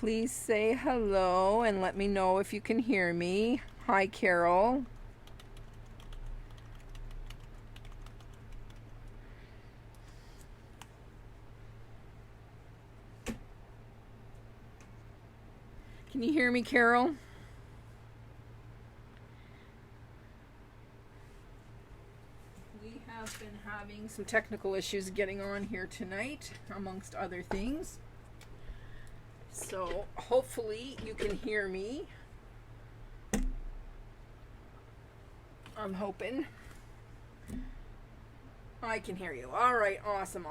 Please say hello and let me know if you can hear me. Hi, Carol. Can you hear me, Carol? We have been having some technical issues getting on here tonight, amongst other things. So hopefully you can hear me. I'm hoping. I can hear you. All right, awesome.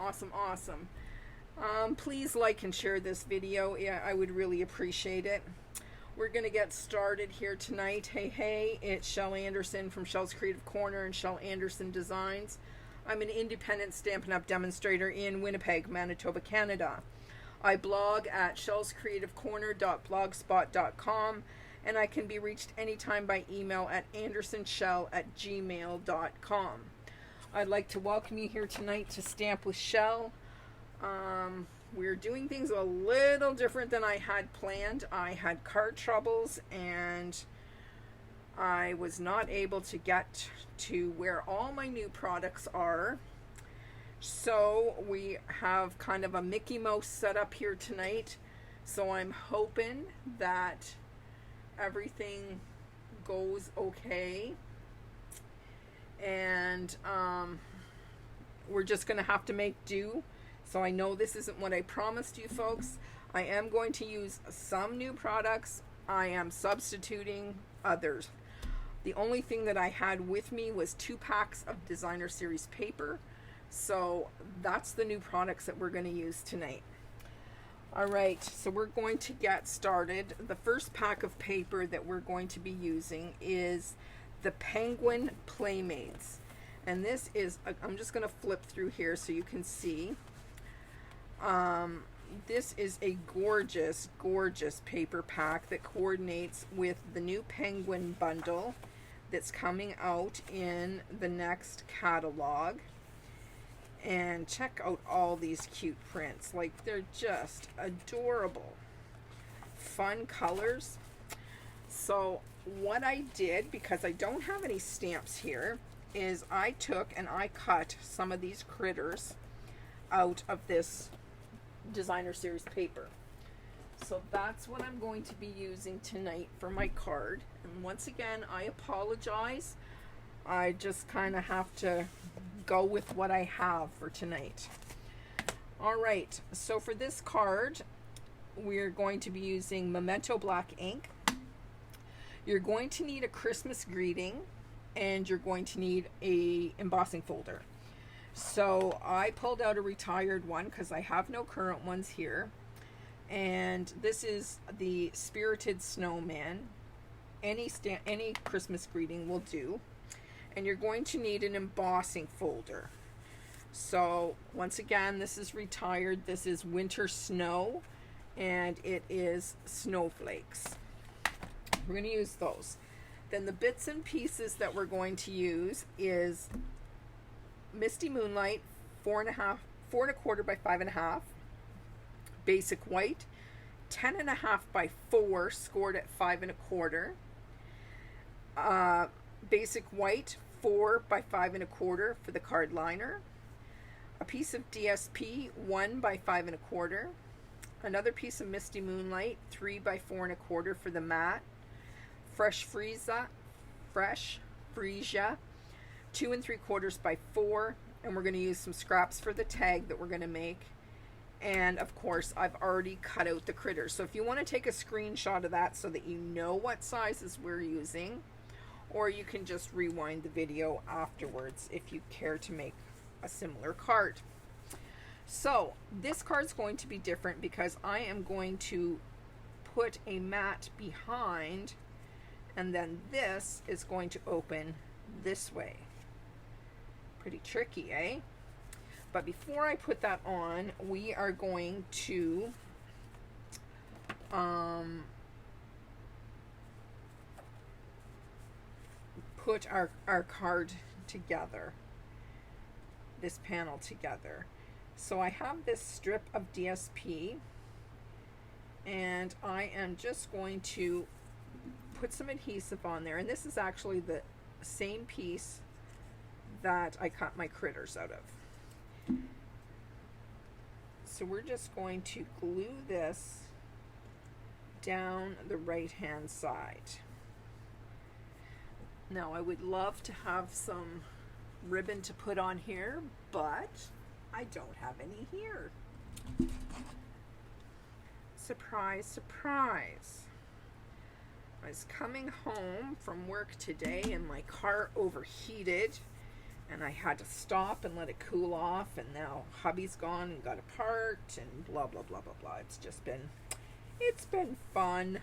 Please like and share this video. Yeah, I would really appreciate it. We're going to get started here tonight. Hey, it's Shell Anderson from Shell's Creative Corner and Shell Anderson Designs. I'm an independent Stampin' Up! Demonstrator in Winnipeg, Manitoba, Canada. I blog at shellscreativecorner.blogspot.com, and I can be reached anytime by email at andersonshell@gmail.com. I'd like to welcome you here tonight to Stamp with Shell. We're doing things a little different than I had planned. I had card troubles and I was not able to get to where all my new products are. So we have kind of a Mickey Mouse setup here tonight. So I'm hoping that everything goes okay. And we're just going to have to make do. So I know this isn't what I promised you folks. I am going to use some new products. I am substituting others. The only thing that I had with me was 2 packs of designer series paper. So that's the new products that we're going to use tonight. All right, so we're going to get started. The first pack of paper that we're going to be using is the Penguin Playmates. And this is, I'm just going to flip through here so you can see. This is a gorgeous paper pack that coordinates with the new Penguin bundle that's coming out in the next catalog. And check out all these cute prints. Like, they're just adorable. Fun colors. So what I did, because I don't have any stamps here, is I took and I cut some of these critters out of this designer series paper. So that's what I'm going to be using tonight for my card. And once again, I apologize. I just kind of have to go with what I have for tonight. All right, so for this card, we're going to be using Memento Black ink. You're going to need a Christmas greeting, and you're going to need a embossing folder. So I pulled out a retired one because I have no current ones here. And this is the Spirited Snowman. Any Christmas greeting will do. And you're going to need an embossing folder. So once again, this is retired. This is Winter Snow, and it is Snowflakes. We're going to use those. Then the bits and pieces that we're going to use is Misty Moonlight, 4.25 by 5.5, basic white, 10.5 by 4, scored at 5.25, basic white, 4 by 5.25 for the card liner, a piece of DSP, 1 by 5.25, another piece of Misty Moonlight, 3 by 4.25 for the mat, Fresh Freesia, 2 3/4 by 4, and we're going to use some scraps for the tag that we're going to make. And of course, I've already cut out the critters. So if you want to take a screenshot of that so that you know what sizes we're using, or you can just rewind the video afterwards if you care to make a similar card. So this card's going to be different because I am going to put a mat behind, and then this is going to open this way. Pretty tricky, eh? But before I put that on, we are going to put our card together, this panel together. So I have this strip of DSP, And I am just going to put some adhesive on there. And this is actually the same piece that I cut my critters out of. So we're just going to glue this down the right hand side. Now I would love to have some ribbon to put on here, but I don't have any here. Surprise, surprise. I was coming home from work today and my car overheated and I had to stop and let it cool off, and now hubby's gone and got it parked and blah blah blah blah blah. It's been fun.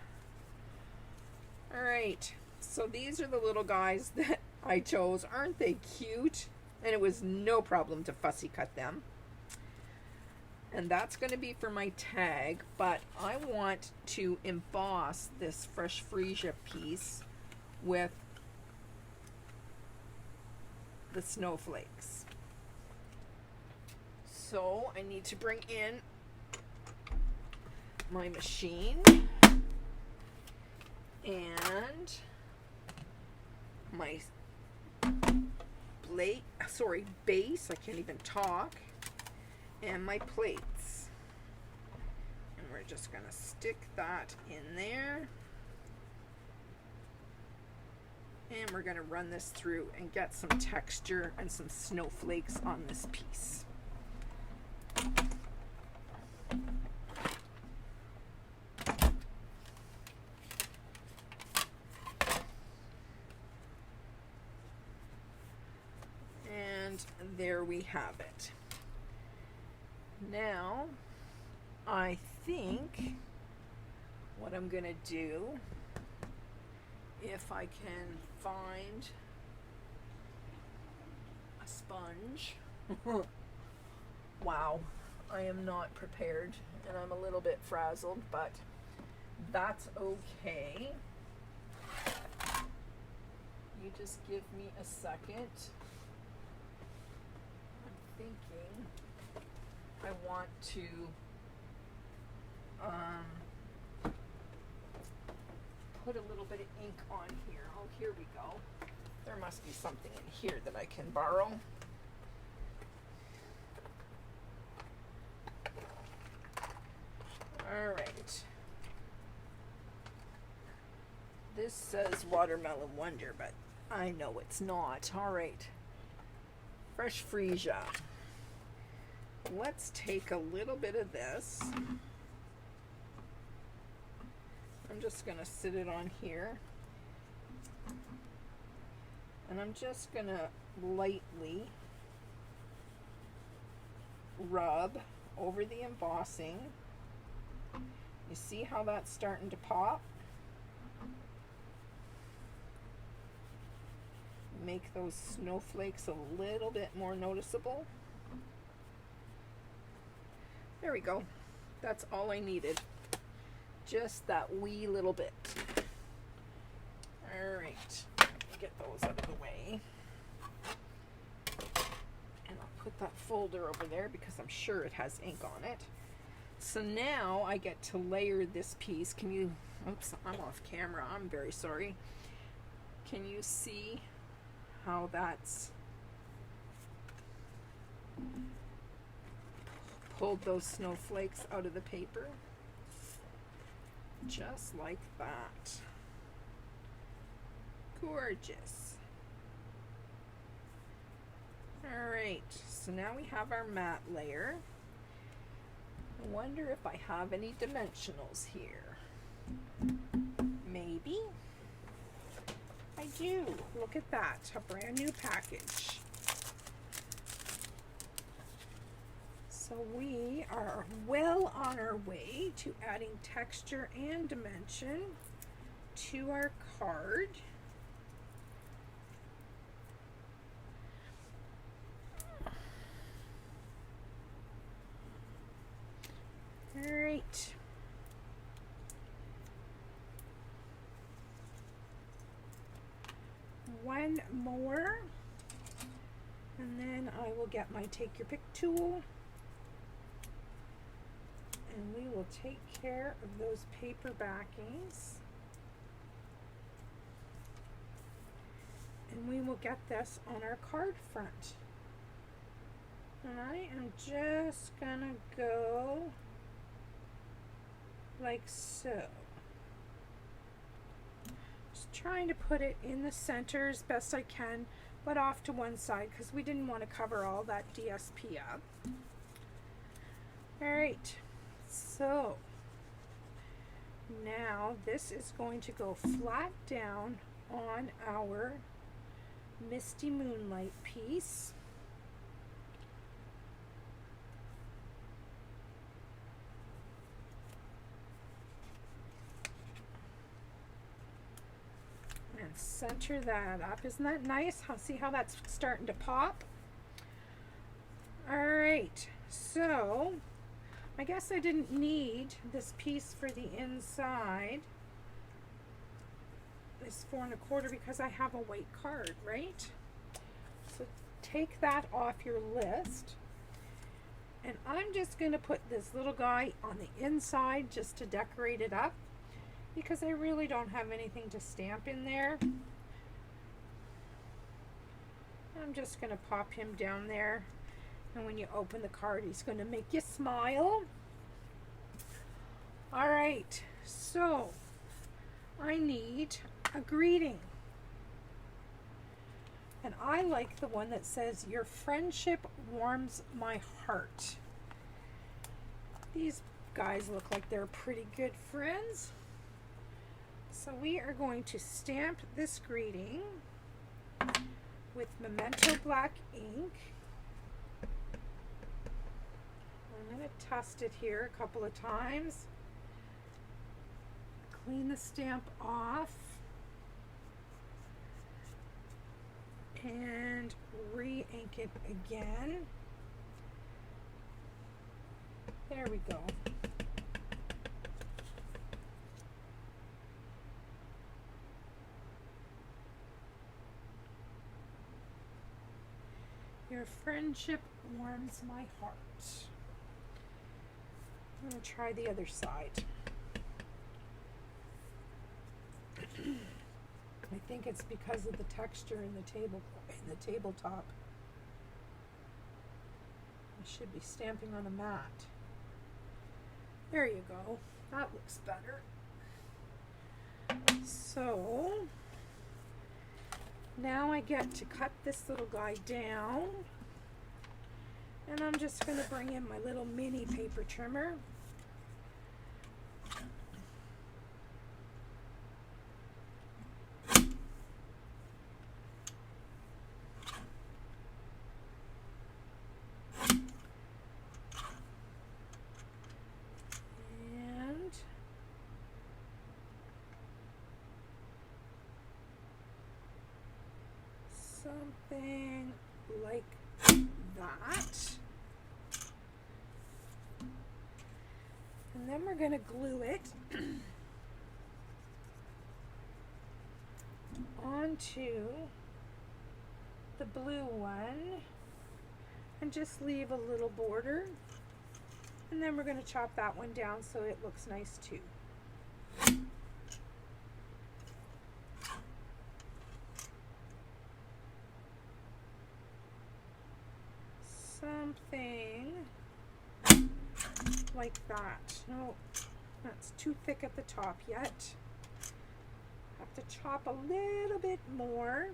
Alright, so these are the little guys that I chose. Aren't they cute? And it was no problem to fussy cut them. And that's going to be for my tag, but I want to emboss this Fresh Freesia piece with the snowflakes. So I need to bring in my machine and my base, I can't even talk, and my plates. And we're just going to stick that in there. And we're going to run this through and get some texture and some snowflakes on this piece. And there we have it. Now, I think what I'm going to do, if I can find a sponge. Wow, I am not prepared and I'm a little bit frazzled, but that's okay. You just give me a second. I'm thinking I want to put a little bit of ink on here. Oh, here we go. There must be something in here that I can borrow. All right. This says Watermelon Wonder, but I know it's not. All right. Fresh Freesia. Let's take a little bit of this. I'm just going to sit it on here. And I'm just going to lightly rub over the embossing. You see how that's starting to pop? Make those snowflakes a little bit more noticeable. There we go. That's all I needed. Just that wee little bit. Alright, get those out of the way. And I'll put that folder over there because I'm sure it has ink on it. So now I get to layer this piece. Can you, oops, I'm off camera. I'm very sorry. Can you see how that's pulled those snowflakes out of the paper? Just like that. Gorgeous. Alright, so now we have our matte layer. I wonder if I have any dimensionals here. Maybe. I do. Look at that. A brand new package. So we are well on our way to adding texture and dimension to our card. All right. One more, and then I will get my Take Your Pick tool And we will take care of those paper backings. And we will get this on our card front. And I am just gonna go like so. Just trying to put it in the center as best I can, but off to one side because we didn't want to cover all that DSP up. All right, so now this is going to go flat down on our Misty Moonlight piece. And center that up. Isn't that nice? See how that's starting to pop? All right, so I guess I didn't need this piece for the inside. This 4 1/4 because I have a white card, right? So take that off your list. And I'm just going to put this little guy on the inside just to decorate it up because I really don't have anything to stamp in there. I'm just going to pop him down there. And when you open the card, he's going to make you smile. All right, so I need a greeting. And I like the one that says, "Your friendship warms my heart." These guys look like they're pretty good friends. So we are going to stamp this greeting with Memento Black ink. I'm going to test it here a couple of times. Clean the stamp off. And re-ink it again. There we go. Your friendship warms my heart. I'm going to try the other side. I think it's because of the texture in the tabletop. I should be stamping on a mat. There you go. That looks better. So now I get to cut this little guy down, and I'm just going to bring in my little mini paper trimmer. Something like that. And then we're going to glue it onto the blue one and just leave a little border. And then we're going to chop that one down so it looks nice too. Something like that. No, that's too thick at the top yet. Have to chop a little bit more.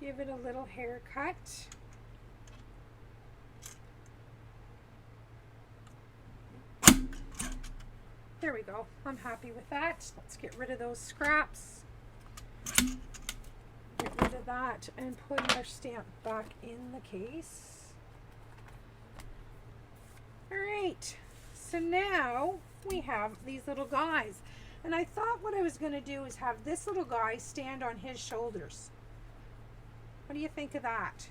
Give it a little haircut. There we go. I'm happy with that. Let's get rid of those scraps. Get rid of that and put our stamp back in the case. All right, so now we have these little guys. And I thought what I was going to do is have this little guy stand on his shoulders. What do you think of that?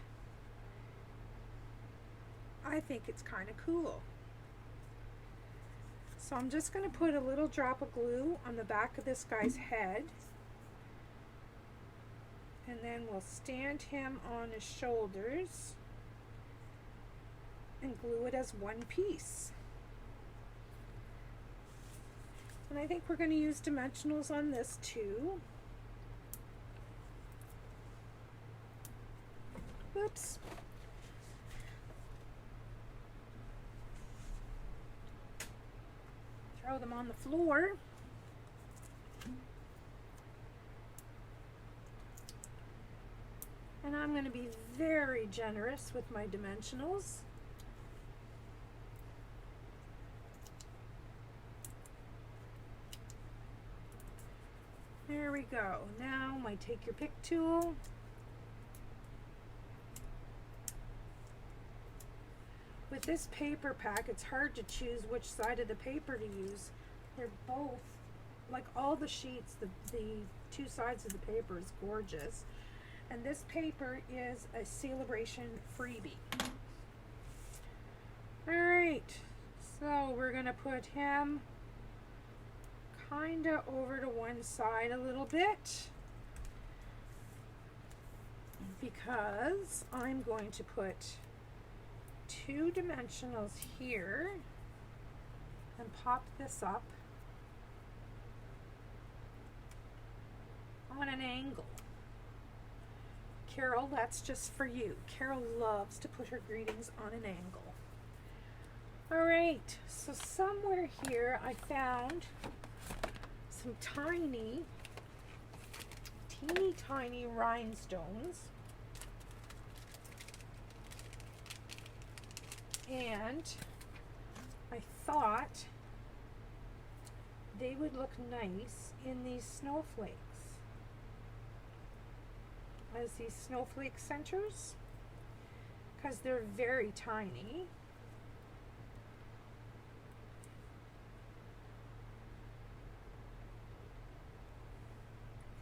I think it's kind of cool. So I'm just going to put a little drop of glue on the back of this guy's head. And then we'll stand him on his shoulders and glue it as one piece. And I think we're going to use dimensionals on this too. Oops. Throw them on the floor. And I'm going to be very generous with my dimensionals. There we go. Now my take your pick tool. With this paper pack, it's hard to choose which side of the paper to use. They're both, like all the sheets, the two sides of the paper is gorgeous. And this paper is a Celebration freebie. Alright, so we're going to put him kind of over to one side a little bit, because I'm going to put two dimensionals here and pop this up on an angle. Carol, that's just for you. Carol loves to put her greetings on an angle. Alright, so somewhere here I found some teeny tiny rhinestones. And I thought they would look nice in these snowflakes, as these snowflake centers, because they're very tiny.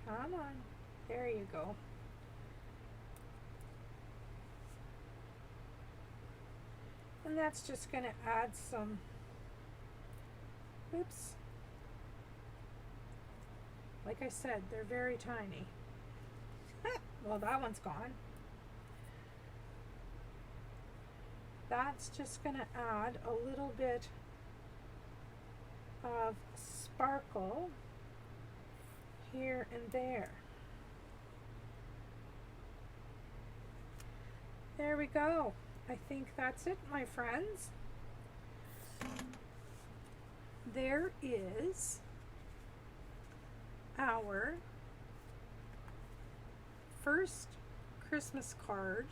Come on, there you go. And that's just going to add some, oops, like I said, they're very tiny. Well, that one's gone. That's just going to add a little bit of sparkle here and there. There we go. I think that's it, my friends. There is our first Christmas card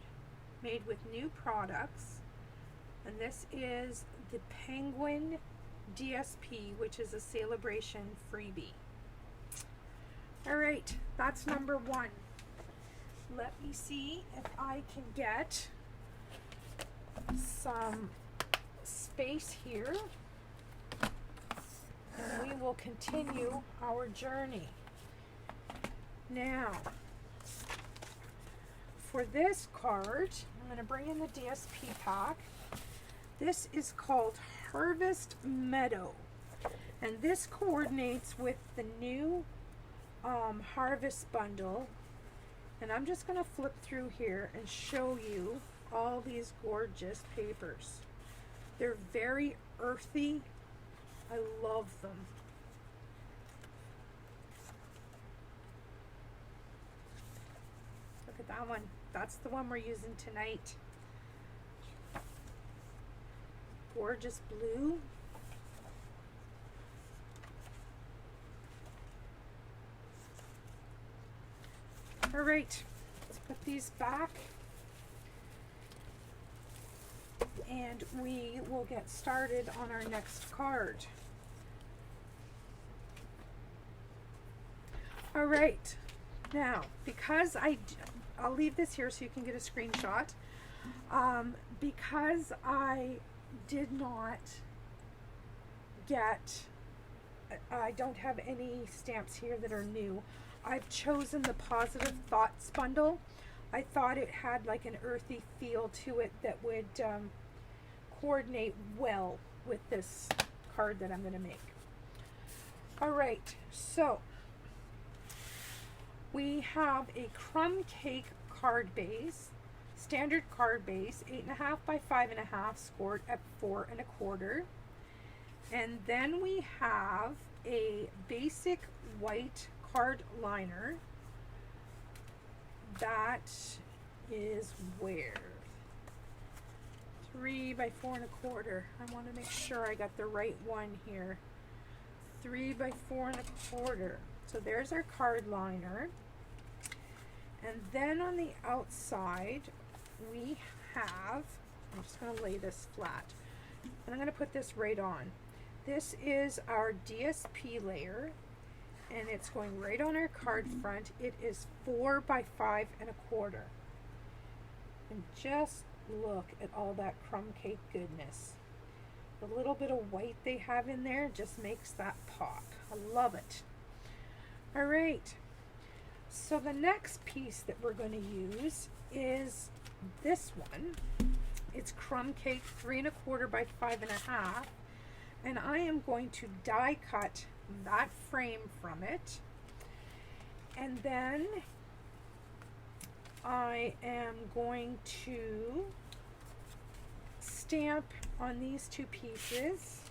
made with new products, and this is the Penguin DSP, which is a Celebration freebie. Alright, that's number one. Let me see if I can get some space here, and we will continue our journey. Now, for this card, I'm going to bring in the DSP pack. This is called Harvest Meadow, and this coordinates with the new Harvest bundle. And I'm just going to flip through here and show you all these gorgeous papers. They're very earthy. I love them. Look at that one. That's the one we're using tonight. Gorgeous blue. All right, let's put these back, and we will get started on our next card. All right, now, because I'll leave this here so you can get a screenshot. Because I did not get, I don't have any stamps here that are new. I've chosen the Positive Thoughts bundle. I thought it had like an earthy feel to it that would coordinate well with this card that I'm going to make. All right, so we have a crumb cake card base, standard card base, 8.5 by 5.5, scored at 4 1/4. And then we have a basic white card liner that is where 3 by 4 1/4. I want to make sure I got the right one here. 3 by 4 1/4. So there's our card liner. And then on the outside, we have, I'm just going to lay this flat. And I'm going to put this right on. This is our DSP layer. And it's going right on our card front. It is 4 by 5 1/4. And just look at all that crumb cake goodness. The little bit of white they have in there just makes that pop. I love it. All right. So the next piece that we're going to use is this one. It's crumb cake 3 1/4 by 5 1/2. And I am going to die cut that frame from it. And then I am going to stamp on these two pieces.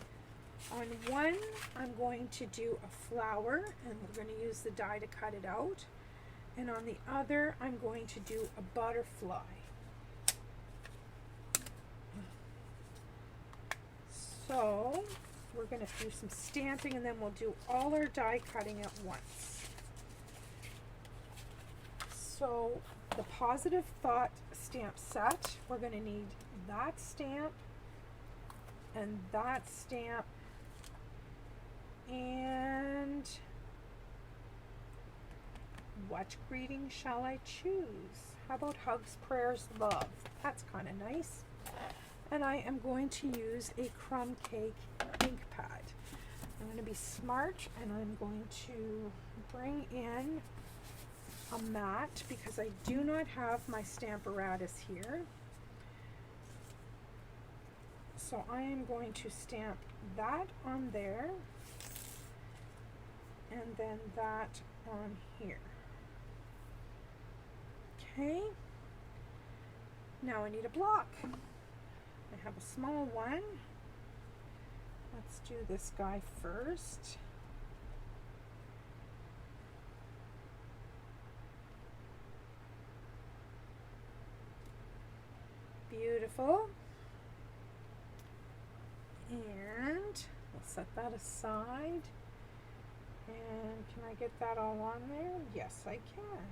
On one, I'm going to do a flower, and we're going to use the die to cut it out. And on the other, I'm going to do a butterfly. So we're going to do some stamping, and then we'll do all our die cutting at once. So the Positive Thought stamp set, we're going to need that stamp and that stamp and what greeting shall I choose? How about Hugs, Prayers, Love? That's kind of nice. And I am going to use a crumb cake ink pad. I'm going to be smart, and I'm going to bring in a mat because I do not have my Stamparatus here. So I am going to stamp that on there and then that on here. Okay. Now I need a block. I have a small one. Let's do this guy first. Beautiful. And we'll set that aside. And can I get that all on there? Yes, I can.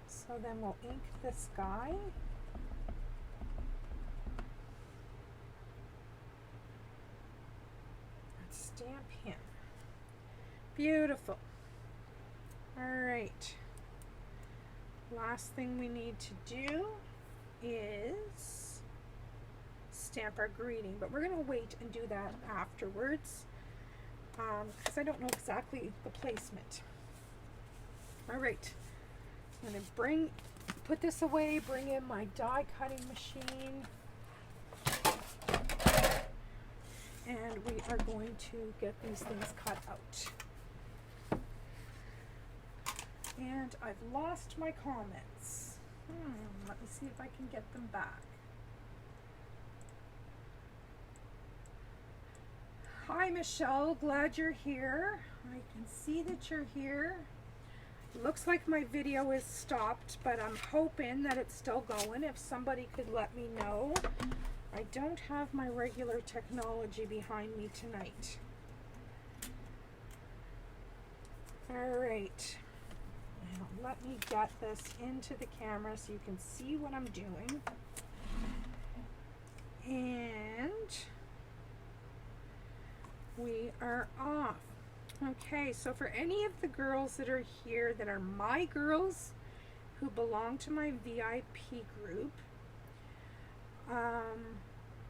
So then we'll ink this guy. Let's stamp him. Beautiful. All right. Last thing we need to do is stamp our greeting, but we're going to wait and do that afterwards because I don't know exactly the placement. All right. I'm going to put this away, bring in my die cutting machine, and we are going to get these things cut out. And I've lost my comments. Let me see if I can get them back. Hi Michelle, glad you're here. I can see that you're here. Looks like my video is stopped, but I'm hoping that it's still going. If somebody could let me know. I don't have my regular technology behind me tonight. All right. Now let me get this into the camera so you can see what I'm doing. And we are off. Okay, so for any of the girls that are here that are my girls who belong to my VIP group,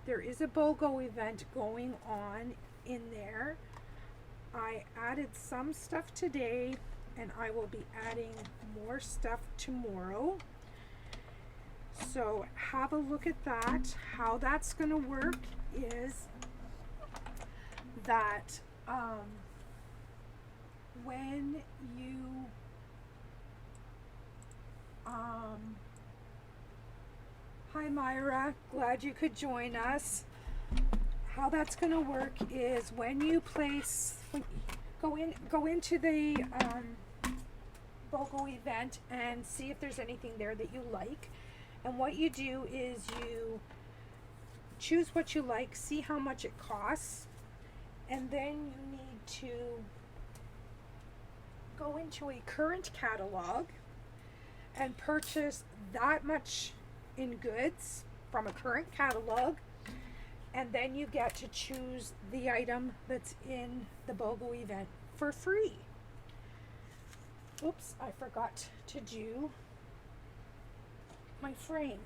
there is a BOGO event going on in there. I added some stuff today, and I will be adding more stuff tomorrow. So have a look at that. How that's going to work is that when you hi Myra, glad you could join us. how that's going to work is when you go into the BOGO event and see if there's anything there that you like. And what you do is you choose what you like, see how much it costs, and then you need to go into a current catalog and purchase that much in goods from a current catalog, and then you get to choose the item that's in the BOGO event for free. Oops, I forgot to do my frame.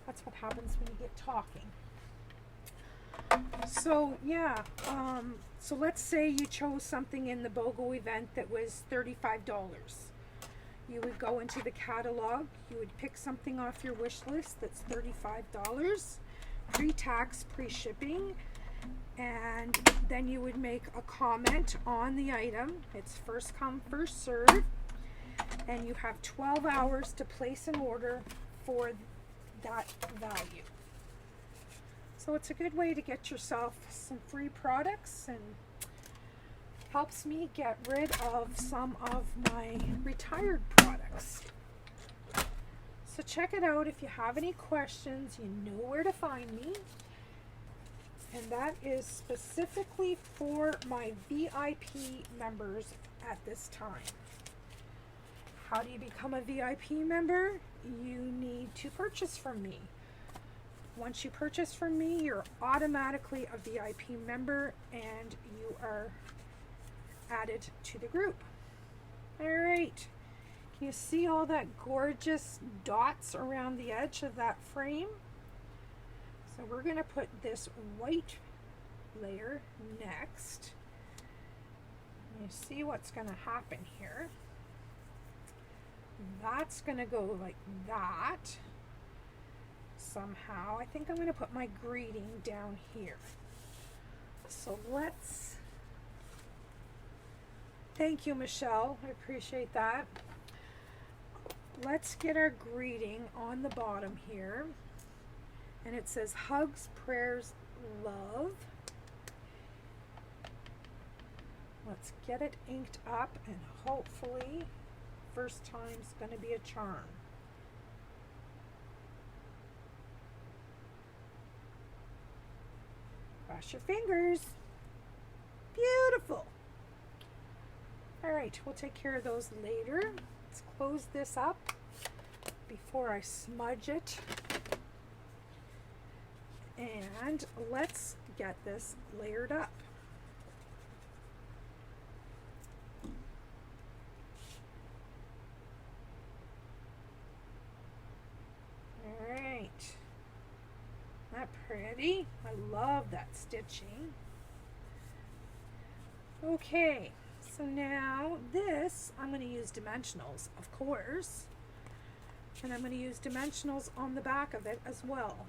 That's what happens when you get talking. So yeah, so let's say you chose something in the BOGO event that was $35. You would go into the catalog, you would pick something off your wish list that's $35, pre-tax, pre-shipping, and then you would make a comment on the item. It's first come, first serve, and you have 12 hours to place an order for that value. So it's a good way to get yourself some free products and helps me get rid of some of my retired products. So check it out. If you have any questions, you know where to find me. And that is specifically for my VIP members at this time. How do you become a VIP member? You need to purchase from me. Once you purchase from me, you're automatically a VIP member and you are added to the group. All right. Can you see all that gorgeous dots around the edge of that frame? So we're going to put this white layer next. You see what's going to happen here. That's going to go like that. Somehow. I think I'm going to put my greeting down here. So let's... Thank you, Michelle. I appreciate that. Let's get our greeting on the bottom here. And it says hugs, prayers, love. Let's get it inked up and hopefully first time's going to be a charm. Cross your fingers. Beautiful. All right, we'll take care of those later. Let's close this up before I smudge it. And let's get this layered up. All right. Isn't that pretty? I love that stitching. Okay. So now this, I'm going to use dimensionals, of course, and I'm going to use dimensionals on the back of it as well.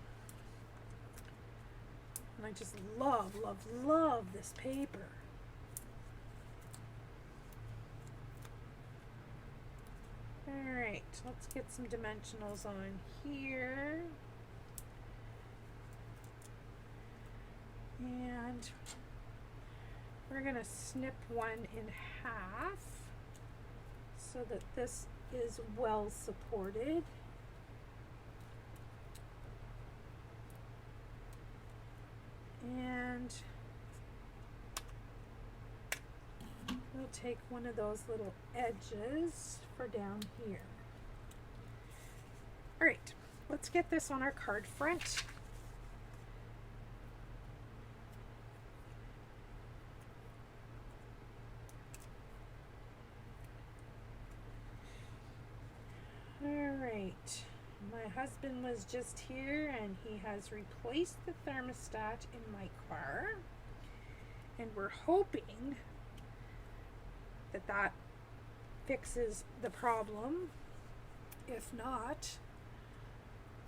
And I just love, love, love this paper. All right, let's get some dimensionals on here. And we're going to snip one in half so that this is well supported. And we'll take one of those little edges for down here. All right, let's get this on our card front. Alright, my husband was just here and he has replaced the thermostat in my car, and we're hoping that that fixes the problem. If not,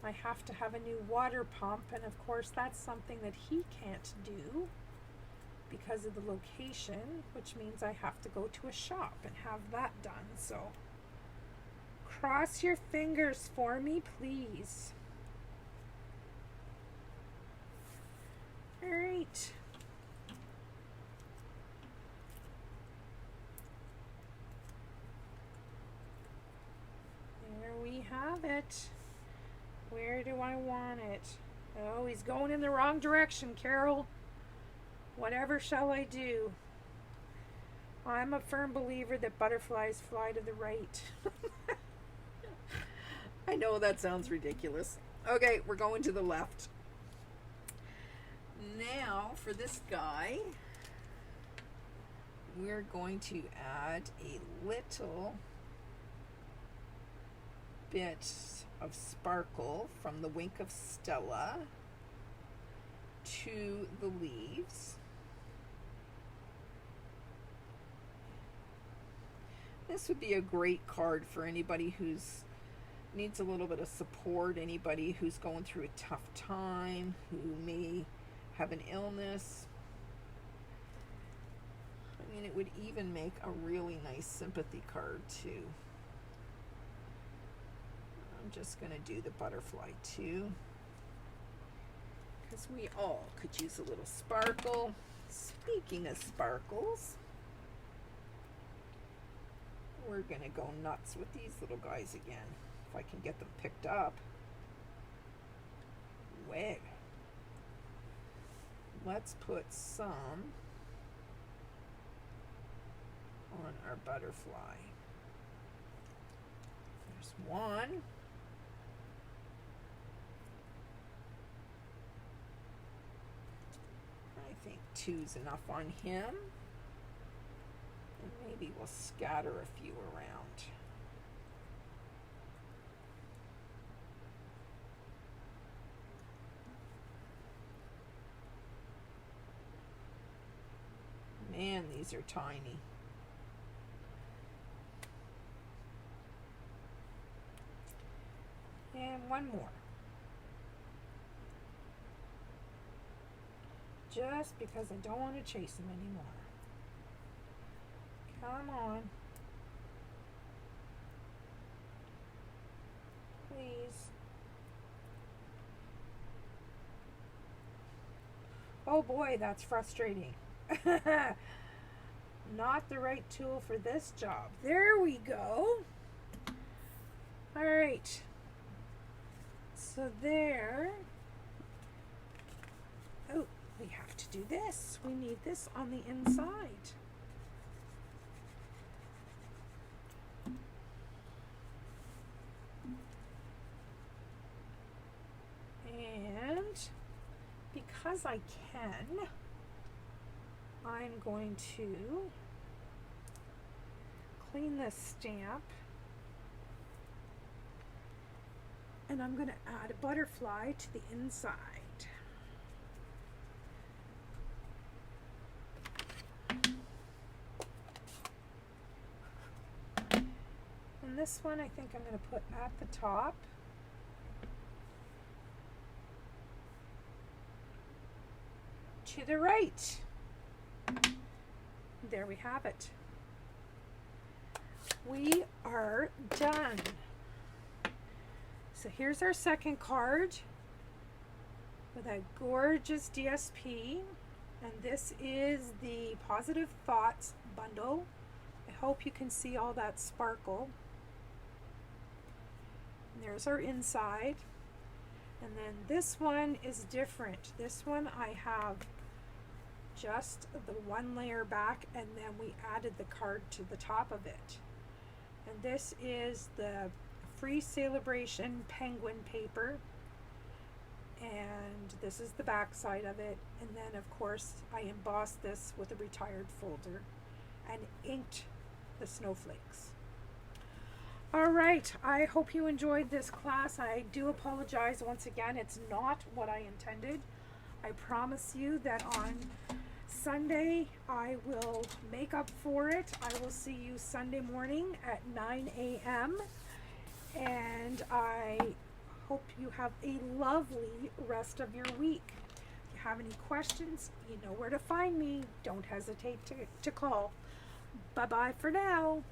I have to have a new water pump, and of course that's something that he can't do because of the location, which means I have to go to a shop and have that done. So cross your fingers for me, please. All right. have it. Where do I want it? Oh, he's going in the wrong direction, Carol. Whatever shall I do? I'm a firm believer that butterflies fly to the right. I know that sounds ridiculous. Okay, we're going to the left. Now, for this guy, we're going to add a little bit of sparkle from the Wink of Stella to the leaves. This would be a great card for anybody who's needs a little bit of support, anybody who's going through a tough time, who may have an illness. I mean, it would even make a really nice sympathy card too. I'm just going to do the butterfly too, because we all could use a little sparkle. Speaking of sparkles, we're going to go nuts with these little guys again, if I can get them picked up. Well, let's put some on our butterfly. There's one. I think two's enough on him. And maybe we'll scatter a few around. Man, these are tiny. And one more. Just because I don't want to chase them anymore. Come on. Please. Oh boy, that's frustrating. Not the right tool for this job. There we go. All right. So there. Oh, we have to do this. We need this on the inside. And because I can, I'm going to clean this stamp, and I'm going to add a butterfly to the inside. And this one I think I'm going to put at the top. To the right. There we have it. We are done. So here's our second card with a gorgeous DSP, and this is the Positive Thoughts bundle. I hope you can see all that sparkle. And there's our inside. And then this one is different. This one I have just the one layer back, and then we added the card to the top of it. And this is the Free Celebration penguin paper, and this is the back side of it. And then of course I embossed this with a retired folder and inked the snowflakes. All right, I hope you enjoyed this class. I do apologize once again, it's not what I intended. I promise you that on Sunday I will make up for it. I will see you Sunday morning at 9 a.m. and I hope you have a lovely rest of your week. If you have any questions, you know where to find me. Don't hesitate to call. Bye-bye for now.